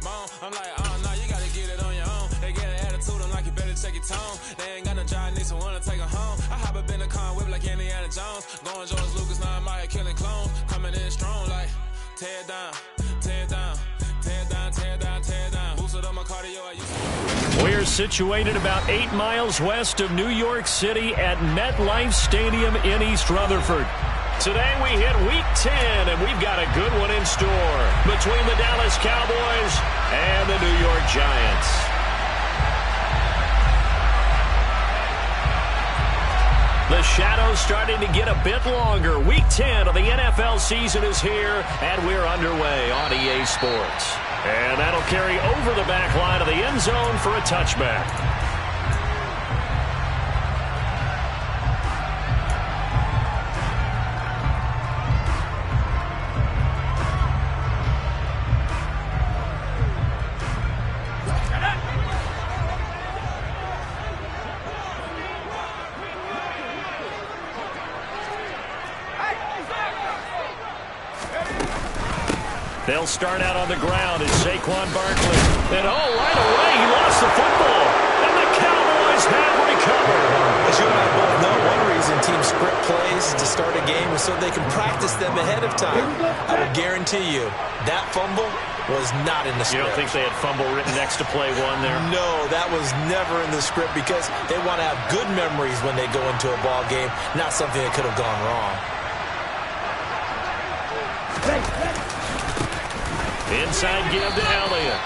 bone. I'm like, oh, no, you gotta get it on your own. They get an attitude, I'm like, you better check your tone. They ain't got no job, need someone to take her home. I hop up in the car and whip like Indiana Jones. Going George Lucas, now I'm out here killing clones. Coming in strong like, tear it down, tear it down, tear it down, tear it down, tear it down. Boosted up my cardio, I used to... We're situated about 8 miles west of New York City at MetLife Stadium in East Rutherford. Today we hit Week 10, and we've got a good one in store between the Dallas Cowboys and the New York Giants. The shadow's starting to get a bit longer. Week 10 of the NFL season is here, and we're underway on EA Sports. And that'll carry over the back line of the end zone for a touchback. They'll start out on the ground as Saquon Barkley. And right away, he lost the football. And the Cowboys have recovered. As you and I both know, one reason teams script plays to start a game is so they can practice them ahead of time. I will guarantee you, that fumble was not in the script. You don't think they had fumble written next to play one there? No, that was never in the script because they want to have good memories when they go into a ball game, not something that could have gone wrong. Inside give to Elliott.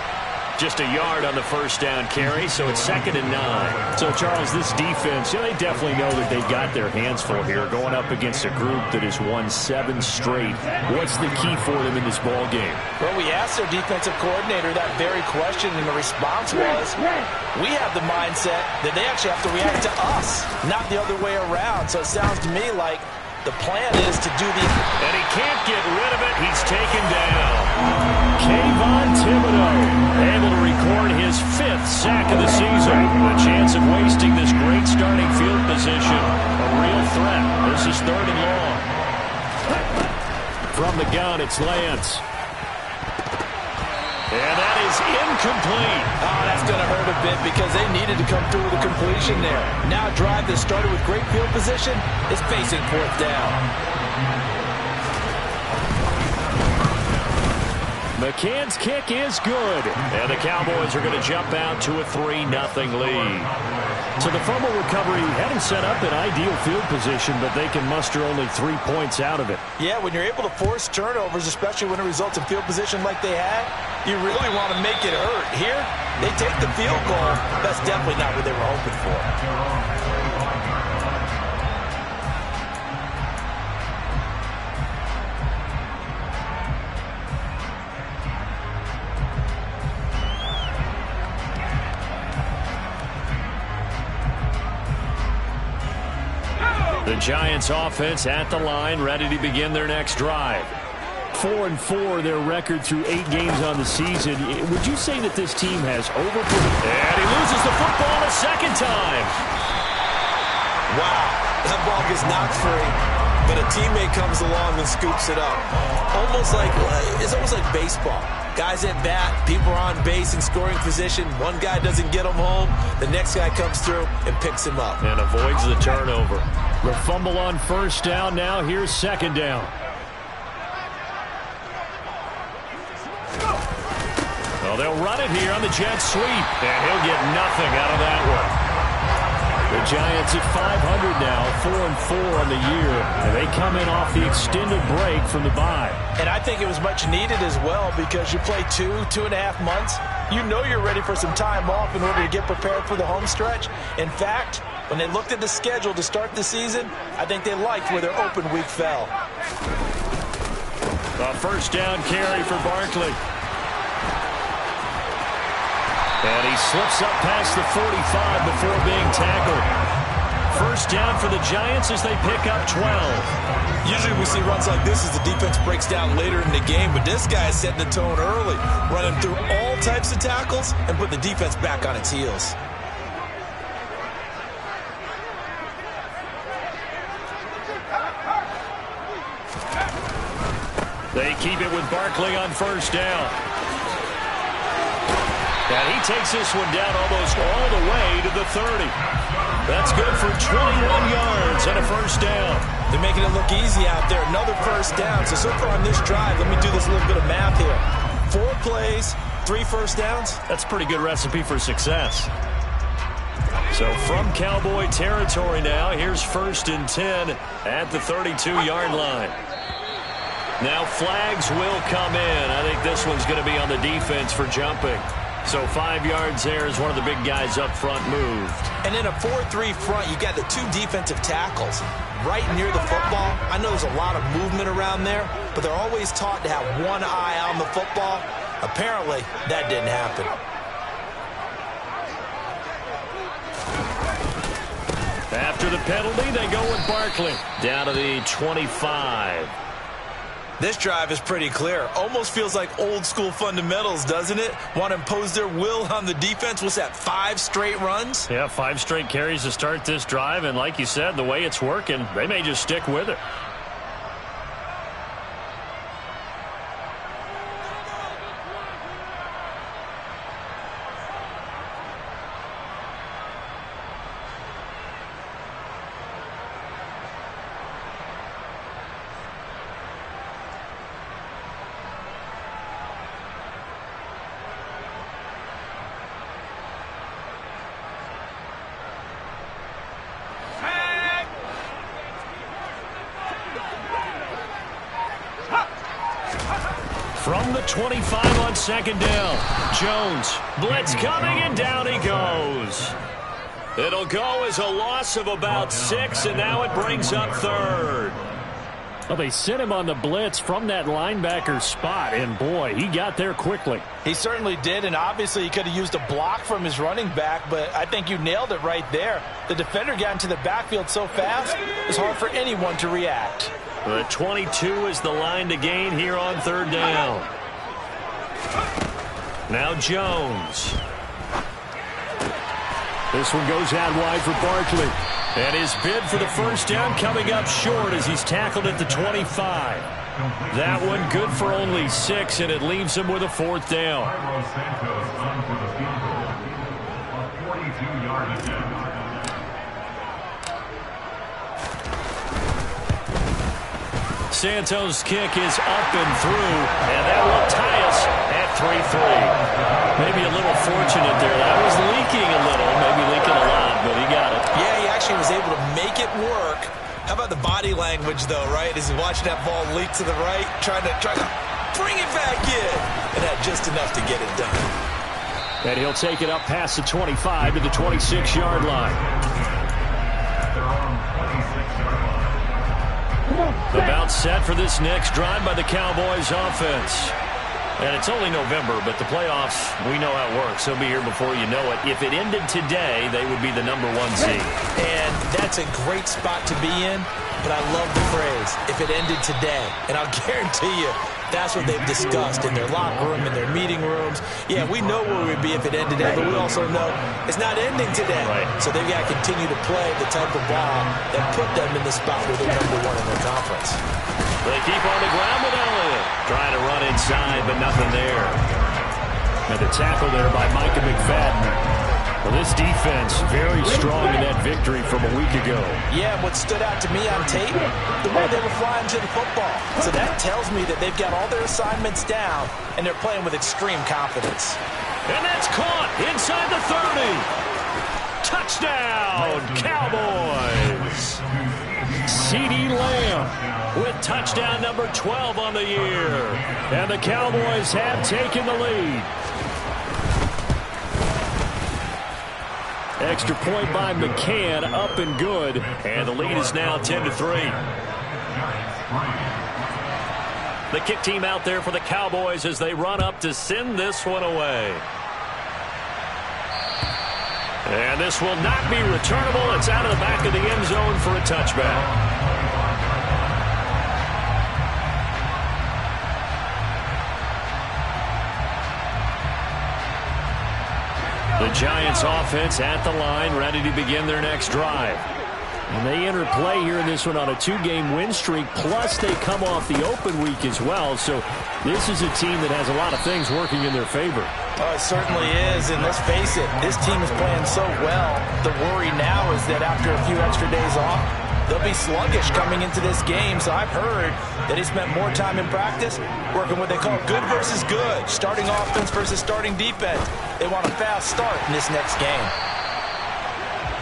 Just a yard on the first down carry, so it's 2nd and 9. So, Charles, this defense, they definitely know that they've got their hands full here going up against a group that has won 7 straight. What's the key for them in this ball game? Well, we asked their defensive coordinator that very question, and the response was, we have the mindset that they actually have to react to us, not the other way around. So it sounds to me like the plan is to do the... And he can't get rid of it. He's taken down. Kayvon Thibodeau able to record his 5th sack of the season. A chance of wasting this great starting field position. A real threat. This is 3rd and long. From the gun, it's Lance. And that is incomplete. Oh, that's going to hurt a bit because they needed to come through with a completion there. Now a drive that started with great field position is facing 4th down. McCann's kick is good. And the Cowboys are going to jump out to a 3-0 lead. So the fumble recovery hadn't set up an ideal field position, but they can muster only 3 points out of it. Yeah, when you're able to force turnovers, especially when it results in field position like they had, you really want to make it hurt. Here, they take the field goal. That's definitely not what they were hoping for. The Giants offense at the line, ready to begin their next drive. 4-4 their record through 8 games on the season. Would you say that this team has overperformed? And he loses the football a 2nd time. Wow, that ball gets knocked free, but a teammate comes along and scoops it up. It's almost like baseball. Guys at bat, people are on base in scoring position. One guy doesn't get him home. The next guy comes through and picks him up. And avoids the turnover. The fumble on 1st down. Now here's 2nd down. Well, they'll run it here on the jet sweep. And he'll get nothing out of that one. The Giants at 500 now, 4-4 on the year. And they come in off the extended break from the bye. And I think it was much needed as well because you play 2.5 months. You know you're ready for some time off in order to get prepared for the home stretch. In fact, when they looked at the schedule to start the season, I think they liked where their open week fell. A 1st down carry for Barkley. And he slips up past the 45 before being tackled. 1st down for the Giants as they pick up 12. Usually we see runs like this as the defense breaks down later in the game, but this guy is setting the tone early, running through all types of tackles and put the defense back on its heels. They keep it with Barkley on 1st down. And he takes this one down almost all the way to the 30. That's good for 21 yards and a first down. They're making it look easy out there. Another first down. So far on this drive, let me do this little bit of math here. 4 plays, 3 first downs. That's a pretty good recipe for success. So from Cowboy territory now, here's 1st and 10 at the 32-yard line. Now flags will come in. I think this one's going to be on the defense for jumping. So 5 yards there as one of the big guys up front moved. And in a 4-3 front, you got the 2 defensive tackles right near the football. I know there's a lot of movement around there, but they're always taught to have one eye on the football. Apparently, that didn't happen. After the penalty, they go with Barkley down to the 25. This drive is pretty clear. Almost feels like old school fundamentals, doesn't it? Want to impose their will on the defense. What's that, 5 straight runs? Yeah, 5 straight carries to start this drive. And like you said, the way it's working, they may just stick with it. From the 25 on 2nd down. Jones, blitz coming, and down he goes. It'll go as a loss of about 6, and now it brings up 3rd. Well, they sent him on the blitz from that linebacker spot, and boy, he got there quickly. He certainly did, and obviously he could have used a block from his running back, but I think you nailed it right there. The defender got into the backfield so fast, it's hard for anyone to react. The 22 is the line to gain here on 3rd down. Now Jones. This one goes out wide for Barkley. And his bid for the first down coming up short as he's tackled at the 25. That one good for only 6, and it leaves him with a 4th down. Santos' kick is up and through, and that will tie us at 3-3. Maybe a little fortunate there. That was leaking a little, maybe leaking a lot, but he got it. Yeah, he actually was able to make it work. How about the body language, though, right? As he's watching that ball leak to the right, trying to bring it back in, and had just enough to get it done. And he'll take it up past the 25 to the 26-yard line. About set for this next drive by the Cowboys offense. And it's only November, but the playoffs, we know how it works. They'll be here before you know it. If it ended today, they would be the #1 seed. And that's a great spot to be in, but I love the phrase, if it ended today. And I'll guarantee you, that's what they've discussed in their locker room, in their meeting rooms. Yeah, we know where we'd be if it ended today, but we also know it's not ending today. Right. So they've got to continue to play the type of ball that put them in the spot where they're #1 in their conference. They keep on the ground with Elliott. Trying to run inside, but nothing there. And the tackle there by Micah McFadden. Well, this defense very strong in that victory from a week ago. Yeah, what stood out to me on tape, the way they were flying to the football. So that tells me that they've got all their assignments down, and they're playing with extreme confidence. And that's caught inside the 30. Touchdown, Cowboys. CeeDee Lamb with touchdown number 12 on the year. And the Cowboys have taken the lead. Extra point by McCann, up and good. And the lead is now 10-3. The kick team out there for the Cowboys as they run up to send this one away. And this will not be returnable. It's out of the back of the end zone for a touchback. The Giants offense at the line, ready to begin their next drive. And they enter play here in this one on a 2-game win streak, plus they come off the open week as well. So this is a team that has a lot of things working in their favor. Oh, it certainly is, and let's face it, this team is playing so well. The worry now is that after a few extra days off, they'll be sluggish coming into this game. So I've heard that he spent more time in practice working what they call good versus good, starting offense versus starting defense. They want a fast start in this next game.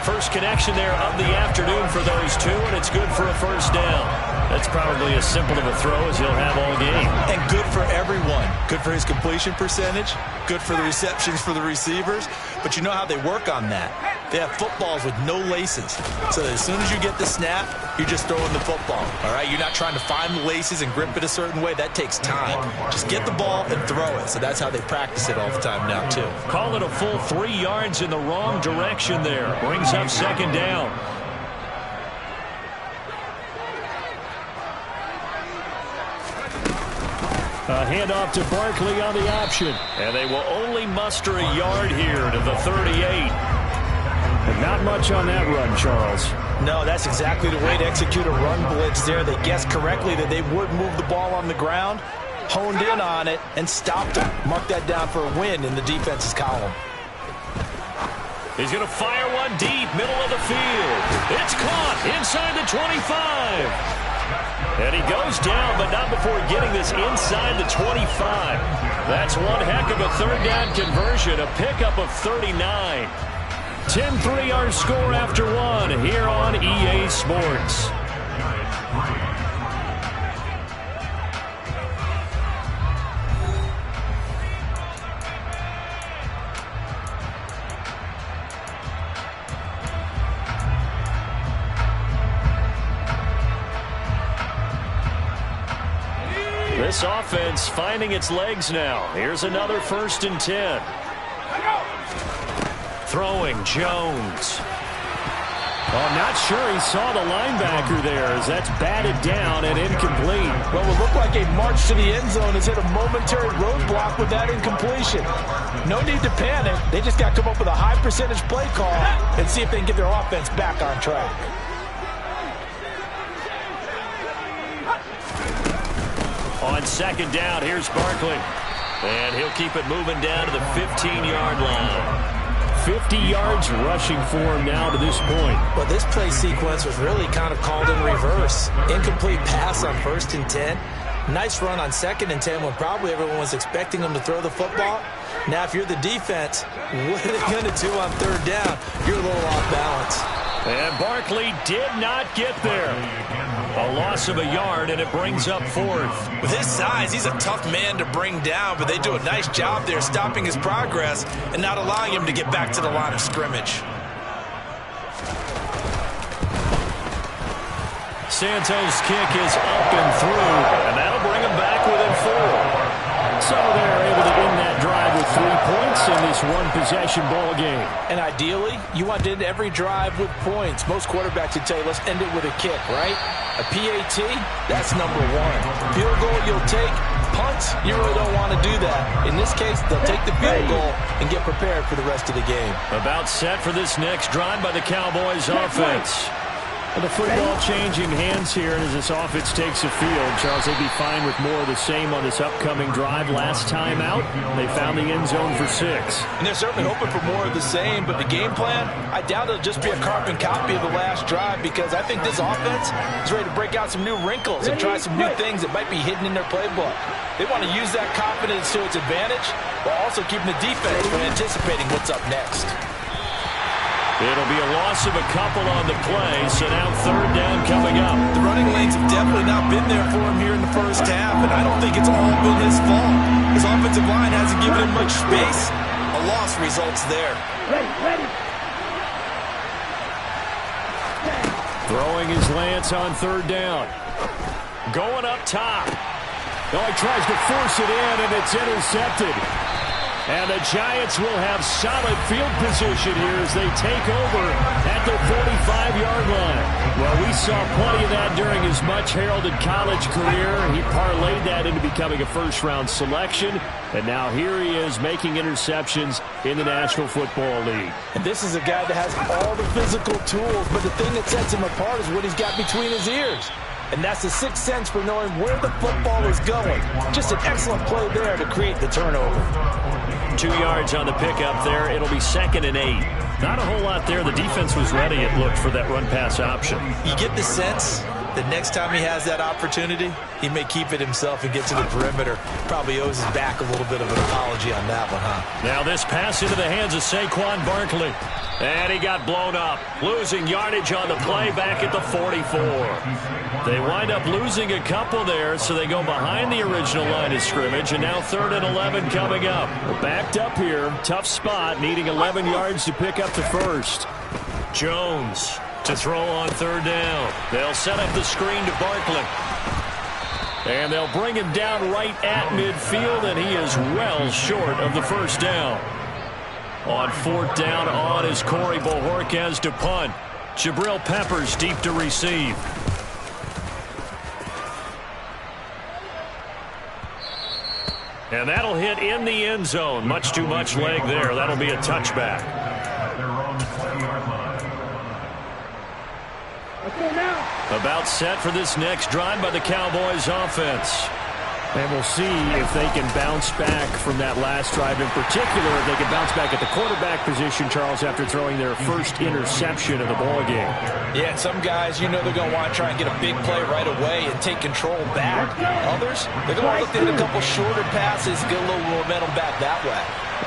First connection there of the afternoon for those two, and it's good for a first down. That's probably as simple of a throw as he'll have all game. And good for everyone. Good for his completion percentage. Good for the receptions for the receivers. But you know how they work on that. They have footballs with no laces. So that as soon as you get the snap, you're just throwing the football. All right? You're not trying to find the laces and grip it a certain way. That takes time. Just get the ball and throw it. So that's how they practice it all the time now, too. Call it a full 3 yards in the wrong direction there. Brings up second down. A handoff to Barkley on the option. And they will only muster a yard here to the 38. But not much on that run, Charles. No, that's exactly the way to execute a run blitz there. They guessed correctly that they would move the ball on the ground, honed in on it, and stopped them. Mark that down for a win in the defense's column. He's going to fire one deep, middle of the field. It's caught inside the 25. And he goes down, but not before getting this inside the 25. That's one heck of a third down conversion, a pickup of 39. 10-3 our score after one here on EA Sports. This offense finding its legs now. Here's another 1st and 10. Throwing Jones. Oh, I'm not sure he saw the linebacker there as that's batted down and incomplete. Well, it looked like a march to the end zone has hit a momentary roadblock with that incompletion. No need to panic. They just got to come up with a high percentage play call and see if they can get their offense back on track. On second down, here's Barkley. And he'll keep it moving down to the 15-yard line. 50 yards rushing for him now to this point. Well, this play sequence was really kind of called in reverse. Incomplete pass on 1st and 10. Nice run on 2nd and 10 when probably everyone was expecting him to throw the football. Now, if you're the defense, what are they going to do on 3rd down? You're a little off balance. And Barkley did not get there. A loss of a yard, and it brings up 4th. With his size, he's a tough man to bring down, but they do a nice job there stopping his progress and not allowing him to get back to the line of scrimmage. Santos' kick is up and through, and that'll bring him back within 4. So they're able to win that drive with 3 points in this one-possession ball game. And ideally, you want to end every drive with points. Most quarterbacks would tell you, let's end it with a kick, right? A PAT, that's number 1. Field goal, you'll take. Punts, you really don't want to do that. In this case, they'll take the field goal and get prepared for the rest of the game. About set for this next drive by the Cowboys offense. Well, the football changing hands here, and as this offense takes the field, Charles, they'd be fine with more of the same on this upcoming drive. Last time out, they found the end zone for 6. And they're certainly hoping for more of the same, but the game plan, I doubt it'll just be a carbon copy of the last drive, because I think this offense is ready to break out some new wrinkles and try some new things that might be hidden in their playbook. They want to use that confidence to its advantage, while also keeping the defense from anticipating what's up next. It'll be a loss of a couple on the play, so now 3rd down coming up. The running lanes have definitely not been there for him here in the first half, and I don't think it's all been his fault. His offensive line hasn't given him much space. A loss results there. Throwing his Lance on 3rd down. Going up top. Oh, he tries to force it in, and it's intercepted. And the Giants will have solid field position here as they take over at their 45-yard line. Well, we saw plenty of that during his much-heralded college career. He parlayed that into becoming a first-round selection. And now here he is making interceptions in the National Football League. And this is a guy that has all the physical tools, but the thing that sets him apart is what he's got between his ears. And that's the sixth sense for knowing where the football is going. Just an excellent play there to create the turnover. 2 yards on the pickup there. It'll be 2nd and 8. Not a whole lot there. The defense was ready, it looked, for that run-pass option. You get the sense that next time he has that opportunity, he may keep it himself and get to the perimeter. Probably owes his back a little bit of an apology on that one, huh? Now this pass into the hands of Saquon Barkley. And he got blown up, losing yardage on the play back at the 44. They wind up losing a couple there, so they go behind the original line of scrimmage, and now 3rd and 11 coming up. We're backed up here, tough spot, needing 11 yards to pick up the first. Jones to throw on 3rd down. They'll set up the screen to Barkley. And they'll bring him down right at midfield, and he is well short of the first down. On 4th down on is Corey Bojorquez to punt. Jabril Peppers deep to receive. And that'll hit in the end zone. Much too much leg there. That'll be a touchback. About set for this next drive by the Cowboys offense. And we'll see if they can bounce back from that last drive in particular. If they can bounce back at the quarterback position, Charles, after throwing their first interception of the ballgame. Yeah, some guys, you know they're going to want to try and get a big play right away and take control back. Others, they're going to look at a couple shorter passes, get a little momentum back that way.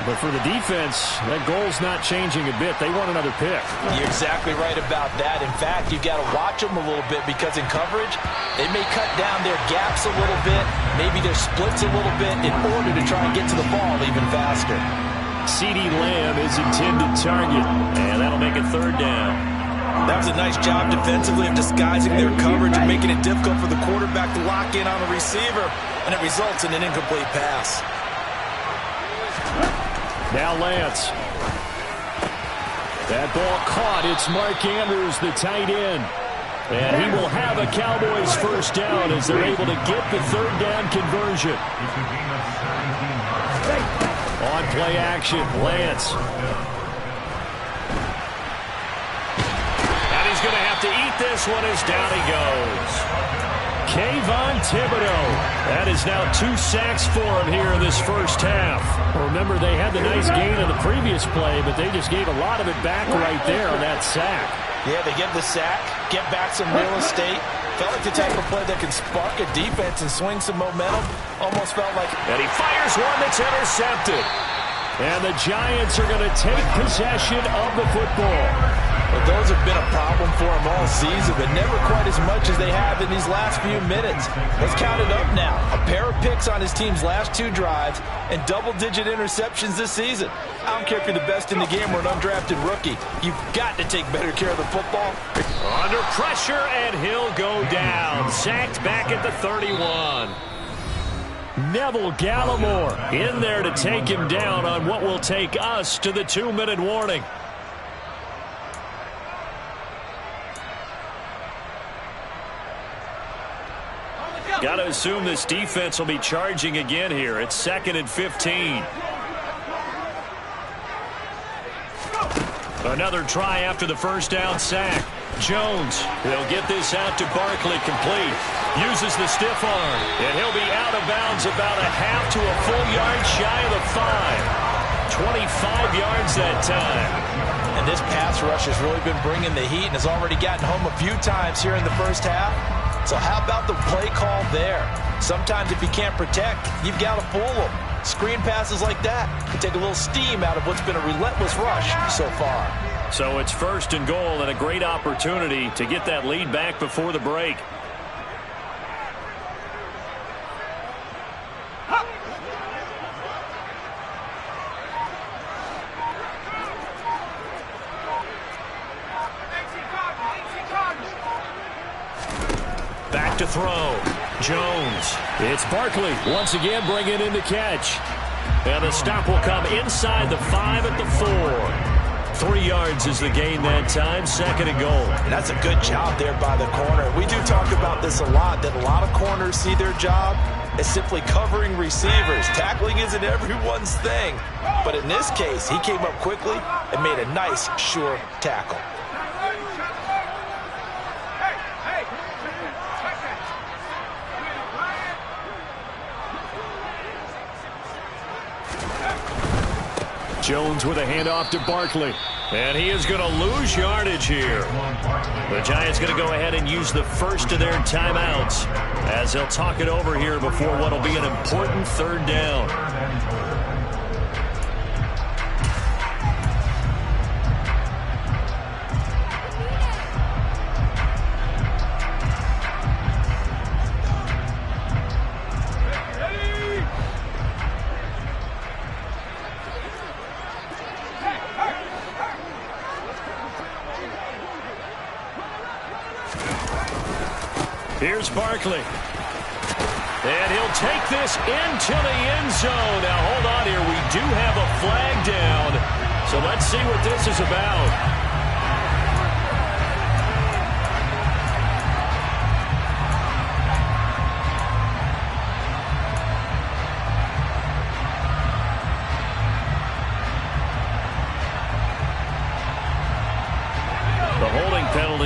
But for the defense, that goal's not changing a bit. They want another pick. You're exactly right about that. In fact, you've got to watch them a little bit because in coverage, they may cut down their gaps a little bit, maybe their splits a little bit in order to try and get to the ball even faster. CeeDee Lamb is intended target, and that'll make it 3rd down. That was a nice job defensively of disguising their coverage and making it difficult for the quarterback to lock in on the receiver, and it results in an incomplete pass. Now Lance. That ball caught. It's Mark Andrews, the tight end. And he will have a Cowboys first down as they're able to get the 3rd down conversion. On play action, Lance. And he's going to have to eat this one as down he goes. Kayvon Thibodeau. That is now 2 sacks for him here in this first half. Remember, they had the nice gain on the previous play, but they just gave a lot of it back right there on that sack. Yeah, they get the sack, get back some real estate. Felt like the type of play that can spark a defense and swing some momentum. Almost felt like... And he fires one that's intercepted. And the Giants are going to take possession of the football. But those have been a problem for him all season, but never quite as much as they have in these last few minutes. Let's count it up now. A pair of picks on his team's last 2 drives and double-digit interceptions this season. I don't care if you're the best in the game or an undrafted rookie. You've got to take better care of the football. Under pressure, and he'll go down. Sacked back at the 31. Neville Gallimore in there to take him down on what will take us to the 2-minute warning. Got to assume this defense will be charging again here. It's 2nd and 15. Another try after the first down sack. Jones, they'll get this out to Barkley, complete. Uses the stiff arm, and he'll be out of bounds about a half to a full yard shy of the 5. 25 yards that time. And this pass rush has really been bringing the heat and has already gotten home a few times here in the first half. So how about the play call there? Sometimes if you can't protect, you've got to fool them. Screen passes like that can take a little steam out of what's been a relentless rush so far. So it's 1st and goal and a great opportunity to get that lead back before the break. Back to throw. Jones. It's Barkley once again bringing in the catch. And the stop will come inside the 5 at the 4. 3 yards is the gain that time, 2nd and goal. And that's a good job there by the corner. We do talk about this a lot, that a lot of corners see their job as simply covering receivers. Tackling isn't everyone's thing. But in this case, he came up quickly and made a nice, sure tackle. Jones with a handoff to Barkley. And he is going to lose yardage here. The Giants going to go ahead and use the first of their timeouts as they'll talk it over here before what will be an important 3rd down. Here's Barkley. And he'll take this into the end zone. Now, hold on here. We do have a flag down. So let's see what this is about.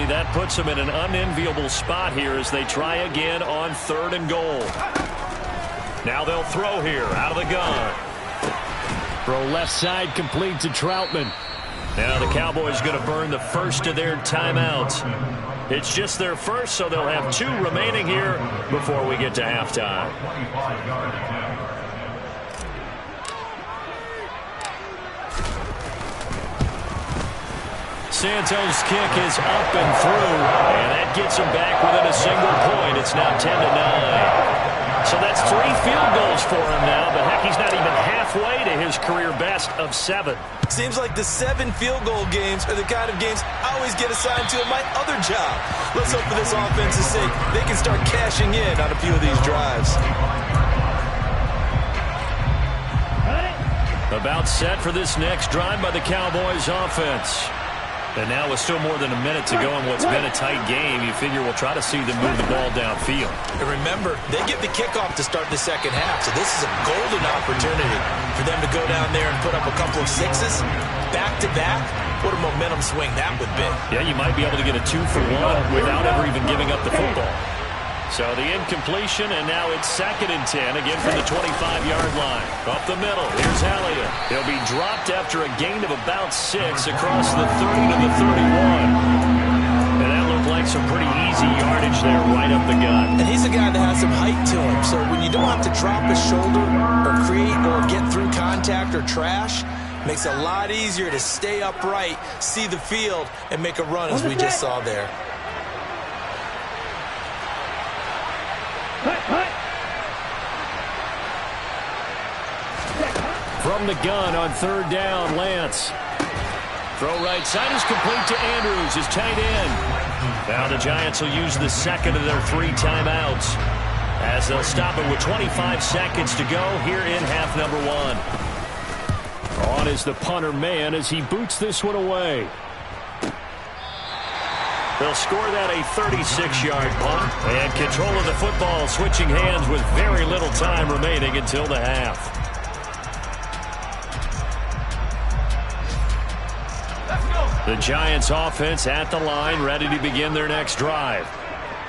That puts them in an unenviable spot here as they try again on 3rd and goal. Now they'll throw here out of the gun. Throw left side complete to Troutman. Now the Cowboys going to burn the first of their timeouts. It's just their first, so they'll have 2 remaining here before we get to halftime. Santos' kick is up and through, and that gets him back within a single point. It's now 10-9. So that's 3 field goals for him now, but heck, he's not even halfway to his career best of 7. Seems like the 7 field goal games are the kind of games I always get assigned to in my other job. Let's hope for this offense's sake they can start cashing in on a few of these drives. About set for this next drive by the Cowboys offense. And now with still more than a minute to go in what's been a tight game, you figure we'll try to see them move the ball downfield. And remember, they get the kickoff to start the second half, so this is a golden opportunity for them to go down there and put up a couple of 6s back-to-back. What a momentum swing that would be. Yeah, you might be able to get a 2-for-1 without ever even giving up the football. So the incompletion, and now it's 2nd and 10, again from the 25-yard line. Up the middle, here's Elliott. He'll be dropped after a gain of about 6 across the 30 to the 31. And that looked like some pretty easy yardage there right up the gut. And he's a guy that has some height to him, so when you don't have to drop his shoulder or create or get through contact or trash, makes it a lot easier to stay upright, see the field, and make a run as we just saw there. From the gun on 3rd down, Lance. Throw right side is complete to Andrews, his tight end. Now the Giants will use the 2nd of their 3 timeouts as they'll stop it with 25 seconds to go here in half number 1. On is the punter man as he boots this one away. They'll score that a 36-yard punt, and control of the football switching hands with very little time remaining until the half. The Giants offense at the line, ready to begin their next drive.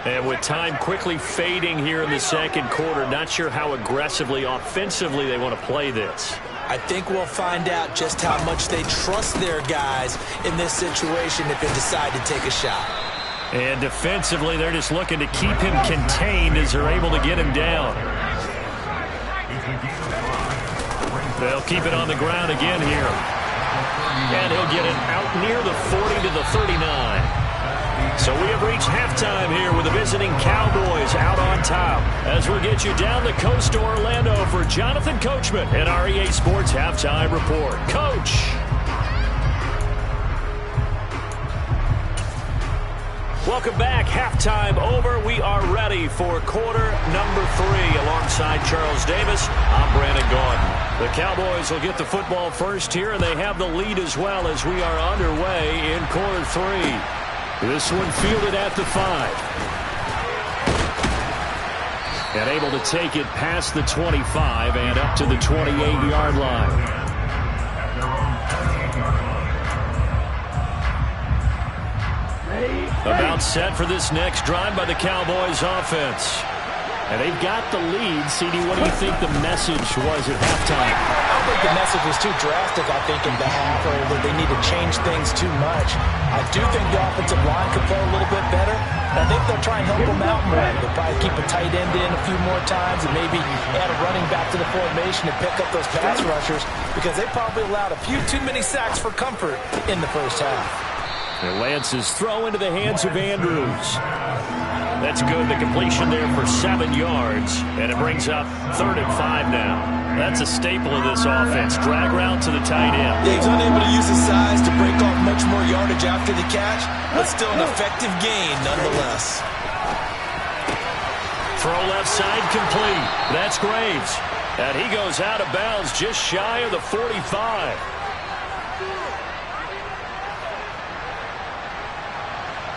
And with time quickly fading here in the 2nd quarter, not sure how aggressively, offensively they want to play this. I think we'll find out just how much they trust their guys in this situation if they decide to take a shot. And defensively, they're just looking to keep him contained as they're able to get him down. They'll keep it on the ground again here. And he'll get it out near the 40 to the 39. So we have reached halftime here with the visiting Cowboys out on top. As we get you down the coast to Orlando for Jonathan Coachman and our EA Sports Halftime Report. Coach. Welcome back. Halftime over. We are ready for quarter number 3. Alongside Charles Davis, I'm Brandon Gordon. The Cowboys will get the football first here, and they have the lead as well as we are underway in quarter 3. This one fielded at the 5. And able to take it past the 25 and up to the 28-yard line. About set for this next drive by the Cowboys offense. And they've got the lead. CD, what do you think the message was at halftime? I don't think the message was too drastic, I think, in the half, or that they need to change things too much. I do think the offensive line could play a little bit better. And I think they'll try and help them out more. They'll probably keep a tight end in a few more times and maybe add a running back to the formation and pick up those pass rushers, because they probably allowed a few too many sacks for comfort in the first half. And Lance's throw into the hands of Andrews. That's good. The completion there for 7 yards. And it brings up 3rd and 5 now. That's a staple of this offense. Drag route to the tight end. Yeah, he's unable to use his size to break off much more yardage after the catch, but still an effective gain nonetheless. Throw left side complete. That's Graves. And he goes out of bounds just shy of the 45.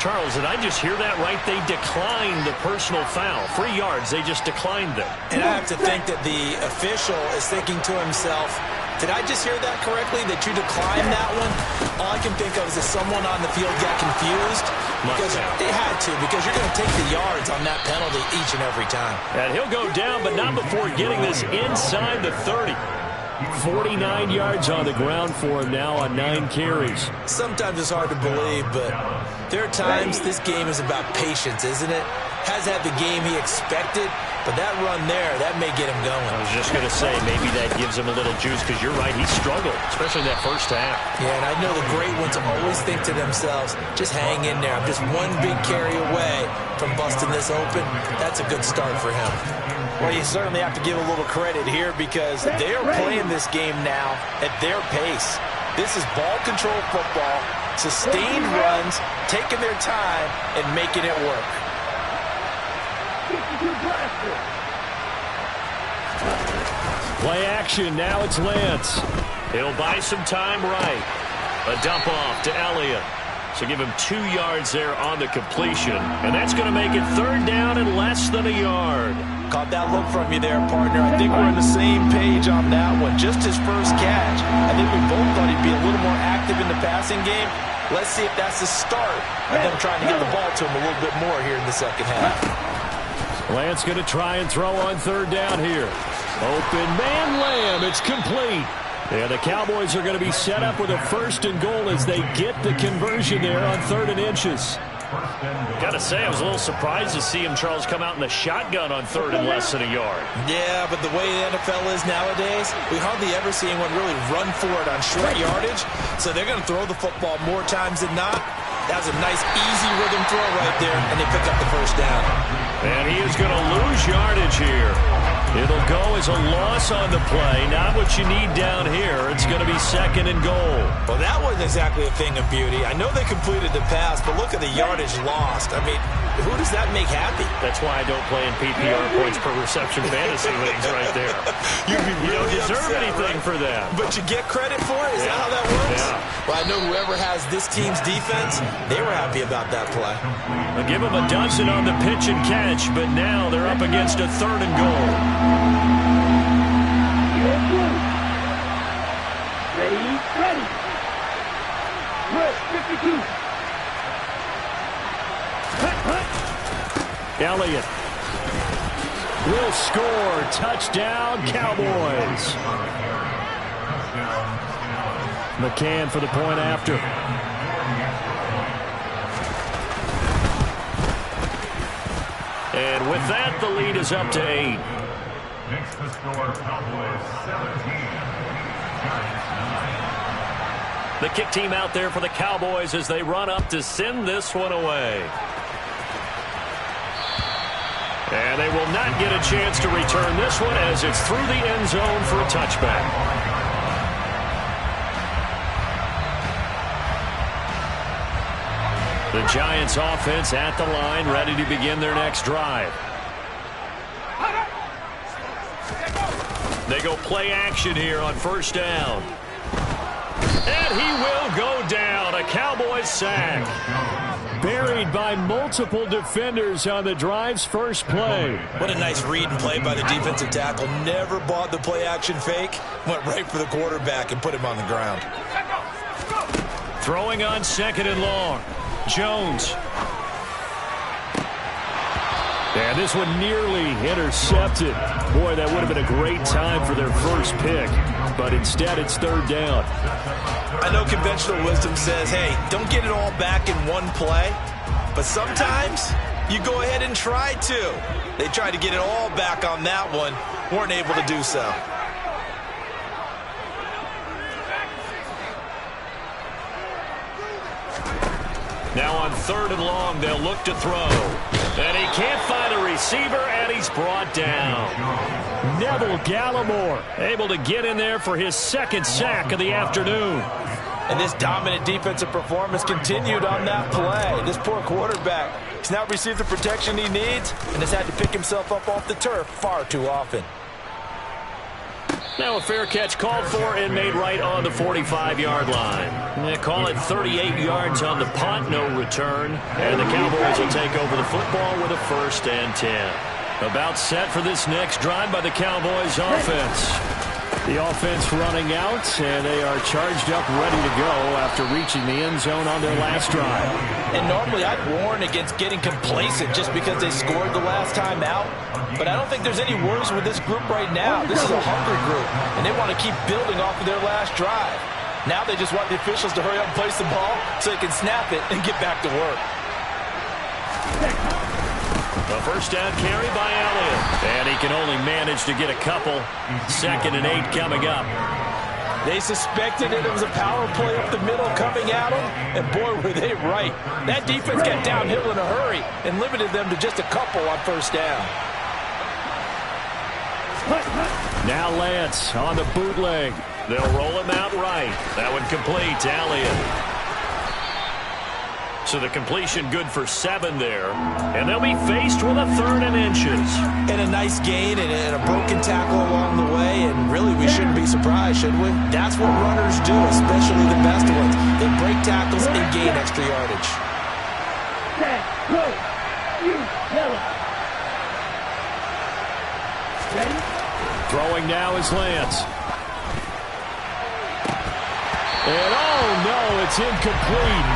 Charles, did I just hear that right? They declined the personal foul. 3 yards, they just declined them. And I have to think that the official is thinking to himself, did I just hear that correctly, that you declined that one? All I can think of is that someone on the field got confused. Because they had to, because you're going to take the yards on that penalty each and every time. And he'll go down, but not before getting this inside the 30. 49 yards on the ground for him now on 9 carries. Sometimes it's hard to believe, but there are times this game is about patience, isn't it? Has had the game he expected, but that run there, that may get him going. I was just going to say, maybe that gives him a little juice, because you're right, he struggled, especially in that first half. Yeah, and I know the great ones always think to themselves, just hang in there. I'm just one big carry away from busting this open. That's a good start for him. Well, you certainly have to give a little credit here, because they are playing this game now at their pace. This is ball control football, sustained runs, taking their time, and making it work. Play action, now it's Lance. He'll buy some time right. A dump off to Elliott. So give him 2 yards there on the completion. And that's going to make it 3rd down and less than a yard. Caught that look from you there, partner. I think we're on the same page on that one. Just his first catch. I think we both thought he'd be a little more active in the passing game. Let's see if that's the start of them trying to get the ball to him a little bit more here in the second half. Lance going to try and throw on 3rd down here. Open man Lamb. It's complete. And the Cowboys are going to be set up with a 1st and goal as they get the conversion there on 3rd and inches. Got to say, I was a little surprised to see him, Charles, come out in the shotgun on 3rd and less than a yard. Yeah, but the way the NFL is nowadays, we hardly ever see anyone really run for it on short yardage. So they're going to throw the football more times than not. That was a nice, easy rhythm throw right there, and they pick up the 1st down. And he is going to lose yardage here. It'll go as a loss on the play. Not what you need down here. It's going to be 2nd and goal. Well, that wasn't exactly a thing of beauty. I know they completed the pass, but look at the yardage lost. I mean, who does that make happy? That's why I don't play in PPR points per reception fantasy leagues right there. You'd be really you don't deserve upset, anything right? for that. But you get credit for it? Is that how that works? Yeah. Well, I know whoever has this team's defense, they were happy about that play. They'll give them a dozen on the pitch and catch, but now they're up against a 3rd and goal. Ready. Rush 52. Elliott will score. Touchdown, Cowboys. McCann for the point after. And with that, the lead is up to 8. Makes the score Cowboys 17. The kick team out there for the Cowboys as they run up to send this one away. And they will not get a chance to return this one as it's through the end zone for a touchback. The Giants offense at the line, ready to begin their next drive. They go play action here on first down. And he will go down. A Cowboys sack. Buried by multiple defenders on the drive's first play. What a nice read and play by the defensive tackle. Never bought the play action fake. Went right for the quarterback and put him on the ground. Throwing on second and long. Jones. And this one nearly intercepted. Boy, that would have been a great time for their first pick. But instead, it's third down. I know conventional wisdom says, hey, don't get it all back in one play. But sometimes you go ahead and try to. They tried to get it all back on that one. Weren't able to do so. Now on third and long, they'll look to throw. And he can't find a receiver, and he's brought down. Neville Gallimore able to get in there for his second sack of the afternoon. And this dominant defensive performance continued on that play. This poor quarterback has not received the protection he needs and has had to pick himself up off the turf far too often. Now a fair catch called for and made right on the 45-yard line. They call it 38 yards on the punt, no return. And the Cowboys will take over the football with a 1st and 10. About set for this next drive by the Cowboys offense. The offense running out, and they are charged up, ready to go after reaching the end zone on their last drive. And normally I'd warn against getting complacent just because they scored the last time out. But I don't think there's any worries with this group right now. This is a hungry group, and they want to keep building off of their last drive. Now they just want the officials to hurry up and place the ball so they can snap it and get back to work. A first down carry by Elliott. And he can only manage to get a couple. 2nd and 8 coming up. They suspected it was a power play up the middle coming at them, and boy, were they right. That defense got downhill in a hurry and limited them to just a couple on first down. Now Lance on the bootleg. They'll roll him out right. That one complete to Elliott. So the completion good for 7 there. And they'll be faced with a 3rd and inches. And a nice gain and a broken tackle along the way. And really, we shouldn't be surprised, should we? That's what runners do, especially the best ones. They break tackles and gain extra yardage. Throwing now is Lance. And oh no, it's incomplete.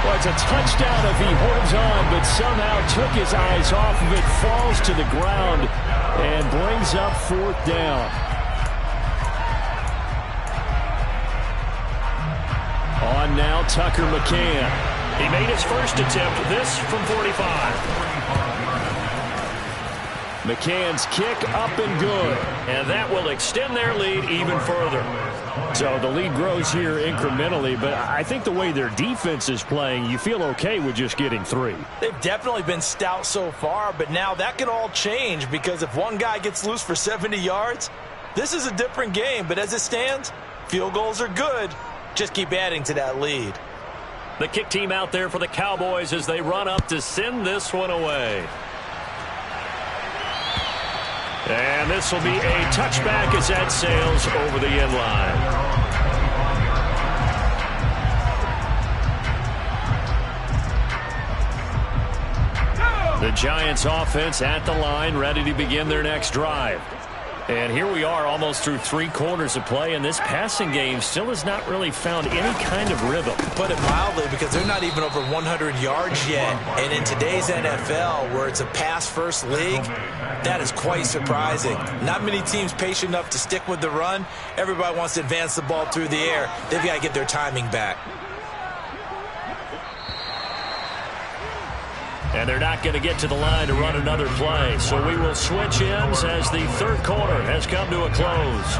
Well, it's a touchdown if he holds on, but somehow took his eyes off of it, falls to the ground, and brings up 4th down. On now, Tucker McCann. He made his first attempt, this from 45. McCann's kick up and good, and that will extend their lead even further. So the lead grows here incrementally, but I think the way their defense is playing, you feel okay with just getting 3. They've definitely been stout so far, but now that could all change because if one guy gets loose for 70 yards, this is a different game. But as it stands, field goals are good. Just keep adding to that lead. The kick team out there for the Cowboys as they run up to send this one away. And this will be a touchback as that sails over the end line. The Giants offense at the line, ready to begin their next drive. And here we are almost through 3 quarters of play, and this passing game still has not really found any kind of rhythm. Put it mildly, because they're not even over 100 yards yet. And in today's NFL, where it's a pass-first league, that is quite surprising. Not many teams patient enough to stick with the run. Everybody wants to advance the ball through the air. They've got to get their timing back. And they're not going to get to the line to run another play. So we will switch ends as the 3rd quarter has come to a close.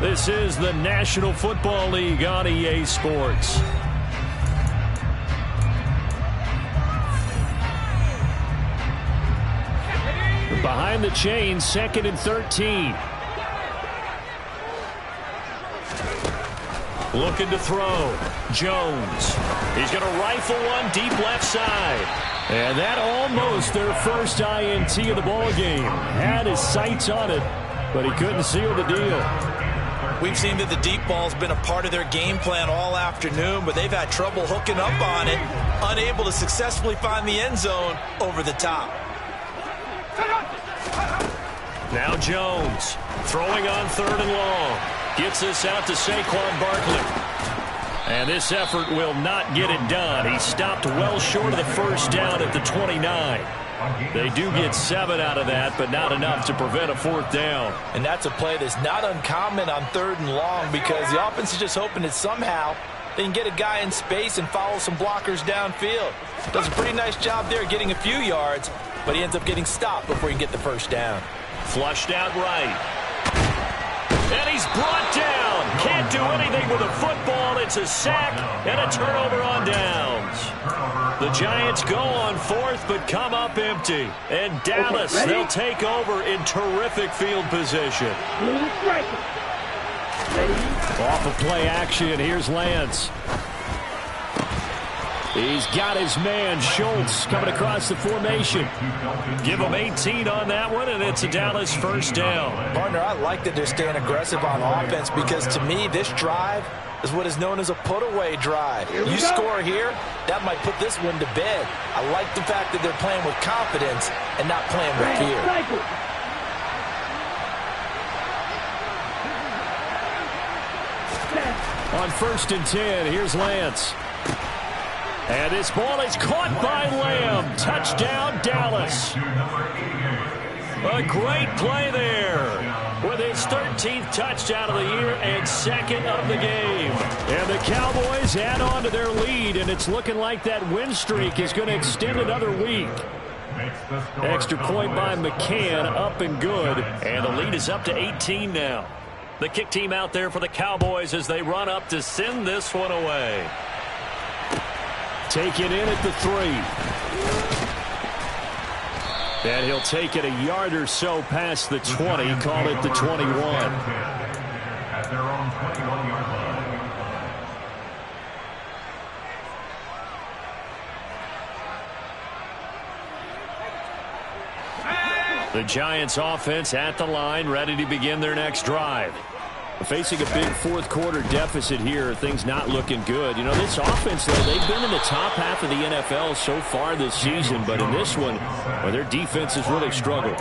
This is the National Football League on EA Sports. Behind the chains, 2nd and 13. Looking to throw. Jones. He's going to rifle one deep left side. And that almost their first INT of the ball game. Had his sights on it, but he couldn't seal the deal. We've seen that the deep ball's been a part of their game plan all afternoon, but they've had trouble hooking up on it, unable to successfully find the end zone over the top. Now Jones throwing on 3rd and long. Gets this out to Saquon Barkley. And this effort will not get it done. He stopped well short of the first down at the 29. They do get 7 out of that, but not enough to prevent a 4th down. And that's a play that's not uncommon on 3rd and long because the offense is just hoping that somehow they can get a guy in space and follow some blockers downfield. Does a pretty nice job there getting a few yards, but he ends up getting stopped before he can get the first down. Flushed out right. And he's brought down. Can't do anything with a football. It's a sack and a turnover on downs. The Giants go on 4th but come up empty. And Dallas, they'll take over in terrific field position. Off of play action, here's Lance. He's got his man, Schultz, coming across the formation. Give him 18 on that one, and it's a Dallas first down. Partner, I like that they're staying aggressive on offense because, to me, this drive is what is known as a put-away drive. You score here, that might put this one to bed. I like the fact that they're playing with confidence and not playing with fear. On 1st and 10, here's Lance. And this ball is caught by Lamb. Touchdown, Dallas. A great play there with his 13th touchdown of the year and 2nd of the game. And the Cowboys add on to their lead, and it's looking like that win streak is going to extend another week. Extra point by McCann, up and good. And the lead is up to 18 now. The kick team out there for the Cowboys as they run up to send this one away. Taken in at the 3. And he'll take it a yard or so past the 20, call it the 21. At their own 21-yard line. The Giants offense at the line, ready to begin their next drive. Facing a big 4th quarter deficit here, things not looking good. You know, this offense, though, they've been in the top half of the NFL so far this season, but in this one, well, their defense has really struggled.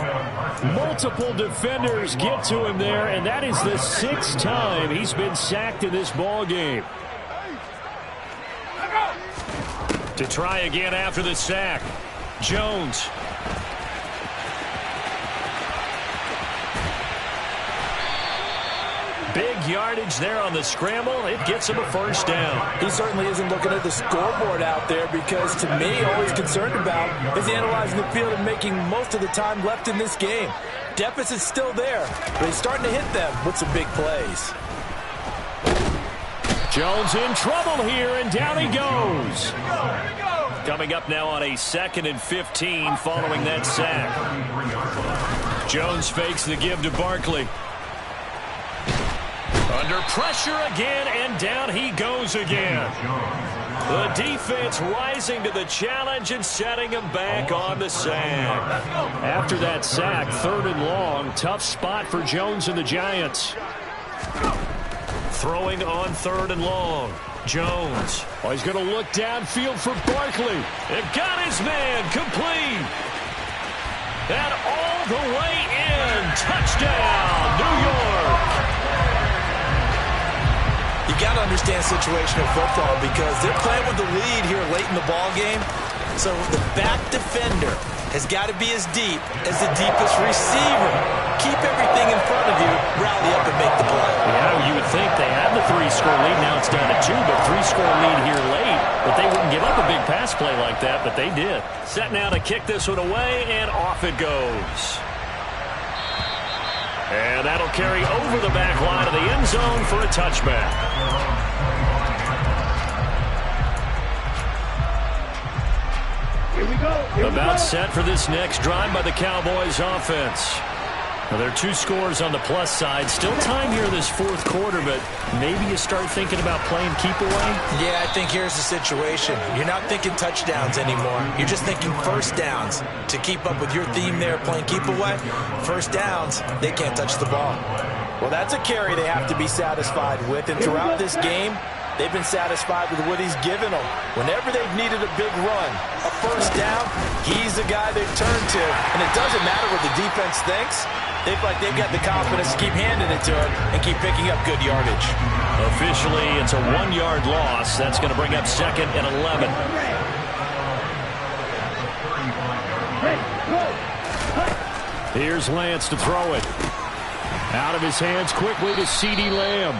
Multiple defenders get to him there, and that is the 6th time he's been sacked in this ball game. To try again after the sack, Jones. Big yardage there on the scramble. It gets him a first down. He certainly isn't looking at the scoreboard out there because, to me, all he's concerned about is analyzing the field and making most of the time left in this game. Deficit's still there, but he's starting to hit them with some big plays. Jones in trouble here, and down he goes. Coming up now on a 2nd and 15 following that sack. Jones fakes the give to Barkley. Under pressure again, and down he goes again. The defense rising to the challenge and setting him back on the sack. After that sack, 3rd and long, tough spot for Jones and the Giants. Throwing on 3rd and long. Jones. Oh, he's going to look downfield for Barkley. And got his man complete. And all the way in. Touchdown, New York. You got to understand situational football because they're playing with the lead here late in the ball game. So the back defender has got to be as deep as the deepest receiver. Keep everything in front of you, rally up and make the play. Yeah, you would think they had the 3-score lead. Now it's down to 2, but 3-score lead here late. But they wouldn't give up a big pass play like that, but they did. Set now to kick this one away, and off it goes. And that'll carry over the back line of the end zone for a touchback. Here we go. About set for this next drive by the Cowboys offense. Well, there are 2 scores on the plus side. Still time here this fourth quarter, but maybe you start thinking about playing keep away? Yeah, I think here's the situation. You're not thinking touchdowns anymore. You're just thinking first downs. To keep up with your theme there, playing keep away, first downs, they can't touch the ball. Well, that's a carry they have to be satisfied with, and throughout this game, they've been satisfied with what he's given them. Whenever they've needed a big run, a first down, he's the guy they've turned to. And it doesn't matter what the defense thinks. They feel like they've got the confidence to keep handing it to him and keep picking up good yardage. Officially, it's a 1-yard loss. That's going to bring up 2nd and 11. Here's Lance to throw it. Out of his hands quickly to CeeDee Lamb.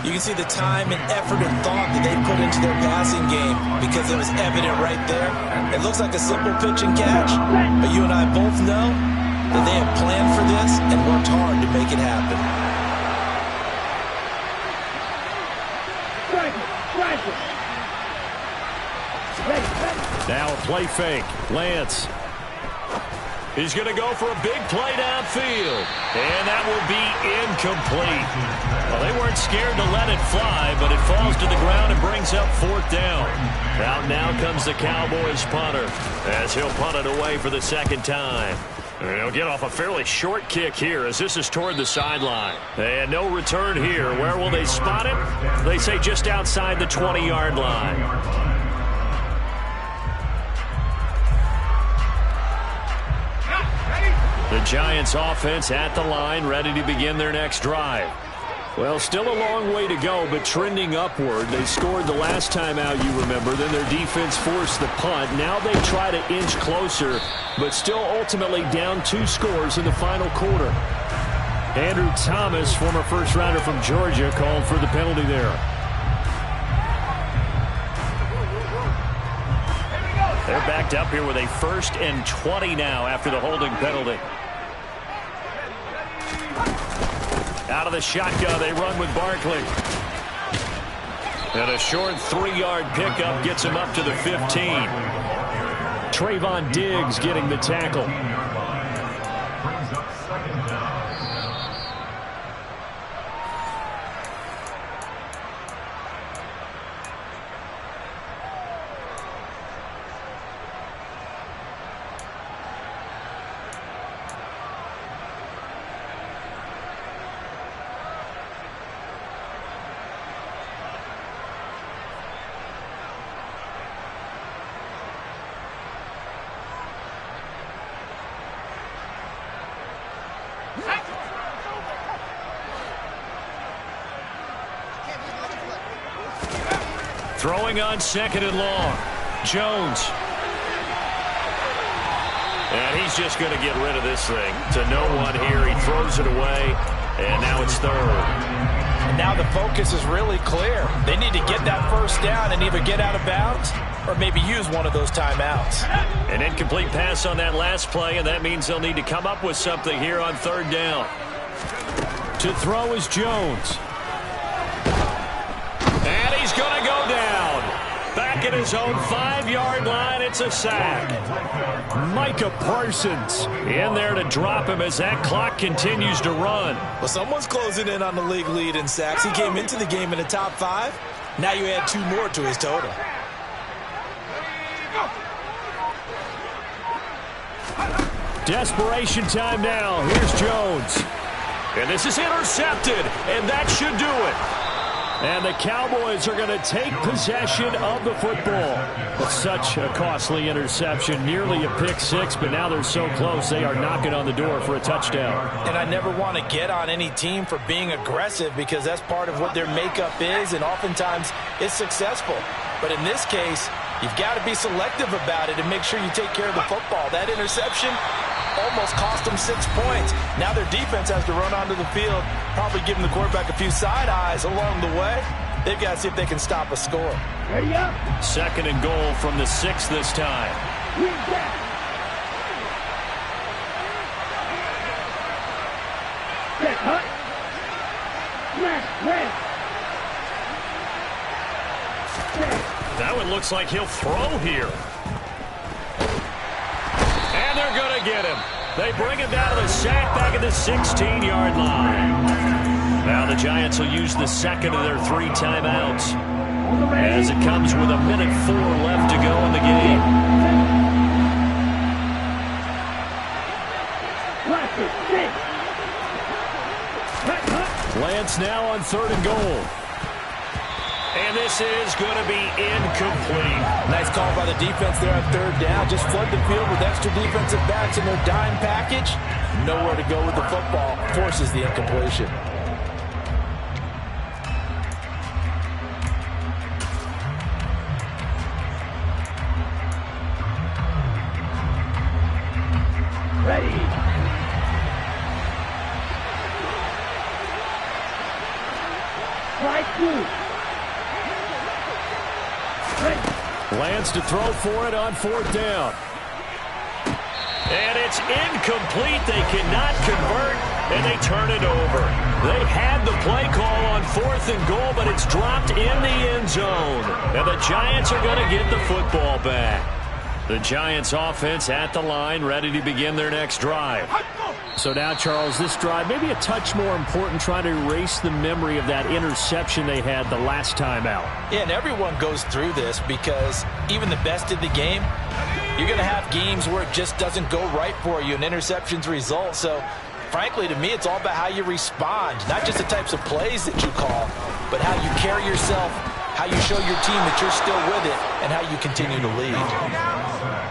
You can see the time and effort and thought that they put into their passing game because it was evident right there. It looks like a simple pitch and catch, but you and I both know that they have planned for this and worked hard to make it happen. Now a play fake. Lance. He's going to go for a big play downfield. And that will be incomplete. Well, they weren't scared to let it fly, but it falls to the ground and brings up 4th down. Out now comes the Cowboys punter as he'll punt it away for the 2nd time. And he'll get off a fairly short kick here as this is toward the sideline. And no return here. Where will they spot it? They say just outside the 20-yard line. The Giants offense at the line, ready to begin their next drive. Well, still a long way to go, but trending upward. They scored the last time out, you remember. Then their defense forced the punt. Now they try to inch closer, but still ultimately down 2 scores in the final quarter. Andrew Thomas, former first-rounder from Georgia, called for the penalty there. They're backed up here with a 1st and 20 now after the holding penalty. Out of the shotgun, they run with Barkley. And a short 3-yard pickup gets him up to the 15. Trayvon Diggs getting the tackle. Throwing on 2nd and long. Jones. And he's just going to get rid of this thing. To no one here. He throws it away. And now it's 3rd. And now the focus is really clear. They need to get that first down and either get out of bounds or maybe use one of those timeouts. An incomplete pass on that last play, and that means they'll need to come up with something here on 3rd down. To throw is Jones. And he's going to go down. Back at his own 5-yard line, it's a sack. Micah Parsons in there to drop him as that clock continues to run. Well, someone's closing in on the league lead in sacks. He came into the game in the top 5. Now you add 2 more to his total. Desperation time now. Here's Jones. And this is intercepted, and that should do it. And the Cowboys are going to take possession of the football. It's such a costly interception, nearly a pick-6, but now they're so close they are knocking on the door for a touchdown. And I never want to get on any team for being aggressive because that's part of what their makeup is, and oftentimes it's successful. But in this case, you've got to be selective about it and make sure you take care of the football. That interception almost cost them 6 points. Now their defense has to run onto the field, probably giving the quarterback a few side eyes along the way. They've got to see if they can stop a score. Ready up. 2nd and goal from the 6 this time. Set, hut. Smash, red. That one looks like he'll throw here. And they're going to get him. They bring him down to the sack back at the 16-yard line. Now the Giants will use the second of their 3 timeouts as it comes with 1:04 left to go in the game. Lance now on 3rd and goal. And this is going to be incomplete. Nice call by the defense there on 3rd down. Just flood the field with extra defensive backs in their dime package. Nowhere to go with the football. Forces the incompletion. Ready. Strike 2. Lance to throw for it on 4th down. And it's incomplete. They cannot convert, and they turn it over. They had the play call on 4th and goal, but it's dropped in the end zone. And the Giants are going to get the football back. The Giants offense at the line, ready to begin their next drive. So now, Charles, this drive maybe a touch more important, trying to erase the memory of that interception they had the last time out. Yeah, and everyone goes through this because even the best in the game, you're going to have games where it just doesn't go right for you and interceptions result. So, frankly, to me, it's all about how you respond, not just the types of plays that you call, but how you carry yourself, how you show your team that you're still with it, and how you continue to lead.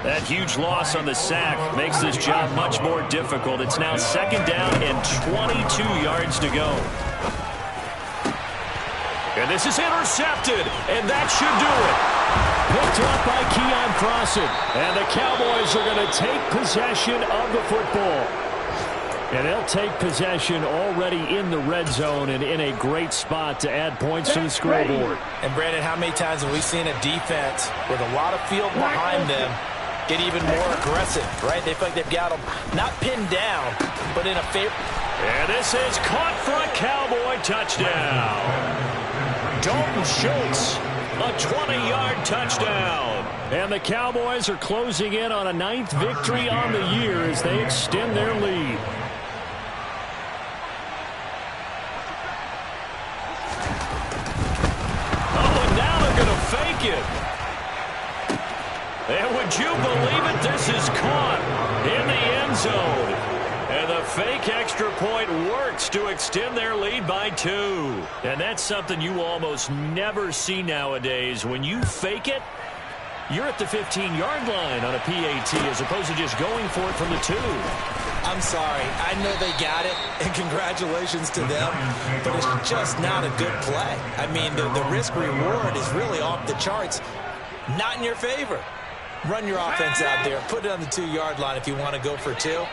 That huge loss on the sack makes this job much more difficult. It's now 2nd down and 22 yards to go. And this is intercepted, and that should do it. Picked up by Keon Crossan, and the Cowboys are going to take possession of the football. And they'll take possession already in the red zone and in a great spot to add points to the scoreboard. And, Brandon, how many times have we seen a defense with a lot of field behind them get even more aggressive, right? They feel like they've got them not pinned down, but in a favor. And this is caught for a Cowboy touchdown. Dalton Schultz, a 20-yard touchdown. And the Cowboys are closing in on a 9th victory on the year as they extend their lead. Fake it. And would you believe it? This is caught in the end zone. And the fake extra point works to extend their lead by 2. And that's something you almost never see nowadays. When you fake it, you're at the 15-yard line on a PAT as opposed to just going for it from the 2. I'm sorry. I know they got it, and congratulations to them, but it's just not a good play. I mean, the risk-reward is really off the charts. Not in your favor. Run your offense out there. Put it on the 2-yard line if you want to go for 2.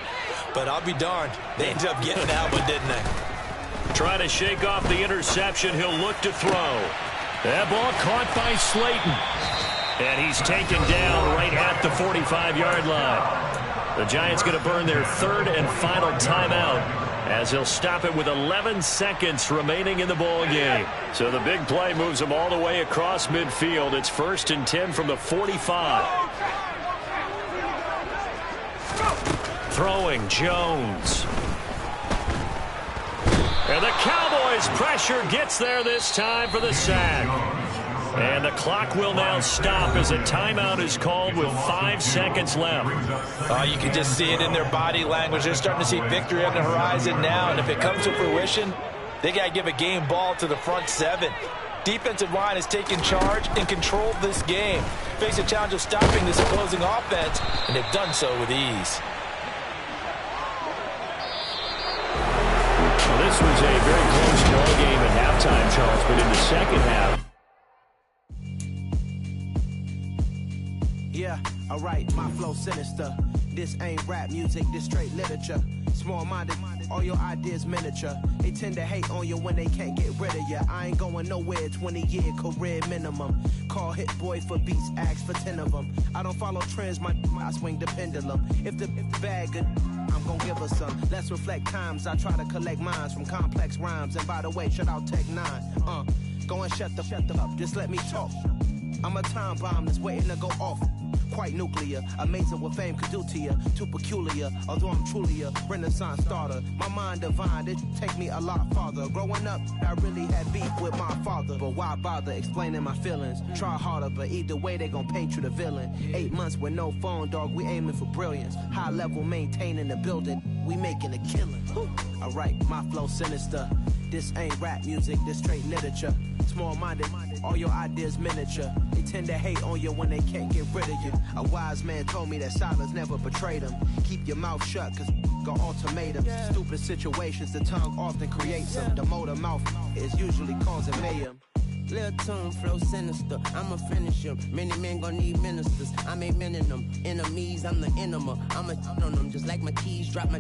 But I'll be darned. They ended up getting that one, didn't they? Trying to shake off the interception. He'll look to throw. That ball caught by Slayton. And he's taken down right at the 45-yard line. The Giants going to burn their 3rd and final timeout as he'll stop it with 11 seconds remaining in the ball game. So the big play moves them all the way across midfield. It's 1st and 10 from the 45. Throwing Jones. And the Cowboys pressure gets there this time for the sack. And the clock will now stop as a timeout is called with 5 seconds left. You can just see it in their body language. They're starting to see victory on the horizon now. And if it comes to fruition, they got to give a game ball to the front 7. Defensive line has taken charge and controlled this game. Face a challenge of stopping this opposing offense, and they've done so with ease. Well, this was a very close ball game at halftime, Charles, but in the second half, yeah, alright, my flow sinister. This ain't rap music, this straight literature. Small-minded, all your ideas miniature. They tend to hate on you when they can't get rid of you. I ain't going nowhere, 20-year career minimum. Call Hit Boy for beats, ask for 10 of them. I don't follow trends, I swing the pendulum. If the bag good, I'm gonna give her some. Let's reflect times, I try to collect minds from complex rhymes. And by the way, shut out Tech 9. Go and shut the up, just let me talk. I'm a time bomb that's waiting to go off. quite nuclear. Amazing what fame could do to you, too peculiar. Although I'm truly a Renaissance starter, my mind divine, it take me a lot farther. Growing up, I really had beef with my father, but why bother explaining my feelings? Try harder, but either way they gon' paint you the villain. 8 months with no phone, dog, we aiming for brilliance. High level maintaining the building, we making a killing. Alright, my flow sinister. This ain't rap music, this straight literature. Small-minded, all your ideas miniature. They tend to hate on you when they can't get rid of you. A wise man told me that silence never betrayed him. Keep your mouth shut, cause got ultimatums. Stupid situations, the tongue often creates them. The motor mouth is usually causing mayhem. Lil' tune, flow sinister, I'ma finish him. Many men gon' need ministers, I'm aiming them. Enemies, I'm the enema, I'ma on them. Just like my keys, drop my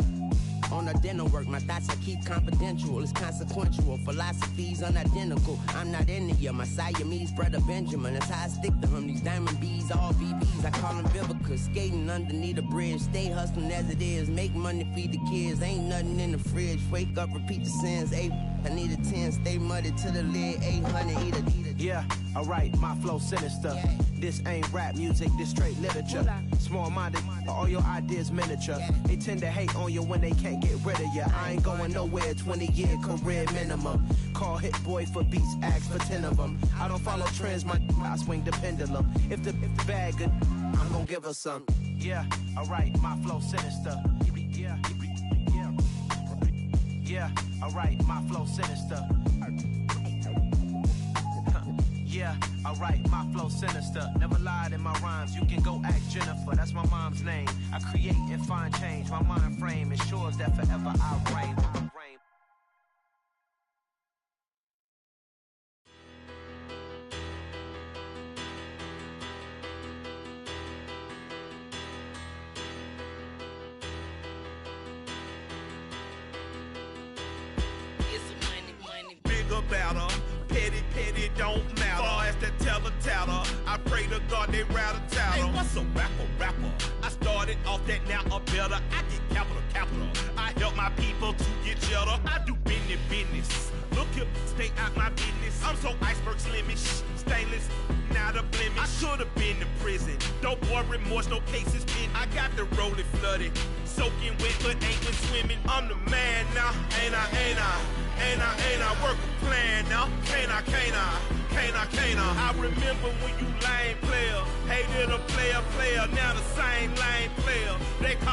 on a dinner work. My thoughts I keep confidential, it's consequential. Philosophies unidentical, I'm not into you. My Siamese brother Benjamin, that's how I stick to him. These diamond bees, all BBs, I call them Vivica. Skating underneath a bridge, stay hustling as it is. Make money, feed the kids, ain't nothing in the fridge. Wake up, repeat the sins, I need a 10, stay muddy to the lid, 800, eat a. Yeah, alright, my flow sinister. This ain't rap music, this straight literature. Small-minded, all your ideas miniature. They tend to hate on you when they can't get rid of you. I ain't going nowhere, 20-year career minimum. Call Hit Boy for beats, ask for 10 of them. I don't follow trends, I swing the pendulum. If the bag good, I'm gonna give her some. Yeah, alright, my flow sinister. Yeah, alright, my flow sinister. Yeah, alright, my flow sinister. Never lied in my rhymes, you can go ask Jennifer, that's my mom's name. I create and find change, my mind frame ensures that forever I reign. Better, petty don't matter. Far as that tatter, I pray to God they rattle tattle. Hey, what's a rapper? I started off that, now I'm better. I get capital. I help my people to get cheddar. I do business. Look here, stay out my business. I'm so iceberg slimish, stainless, not a blemish. I should've been in prison. No boy remorse, no cases pinned. I got the rolling flooded, soaking wet, but ain't been swimming. I'm the man now, ain't I work a plan now, can't I? I remember when you lame player, hated a player, now the same lame player. They call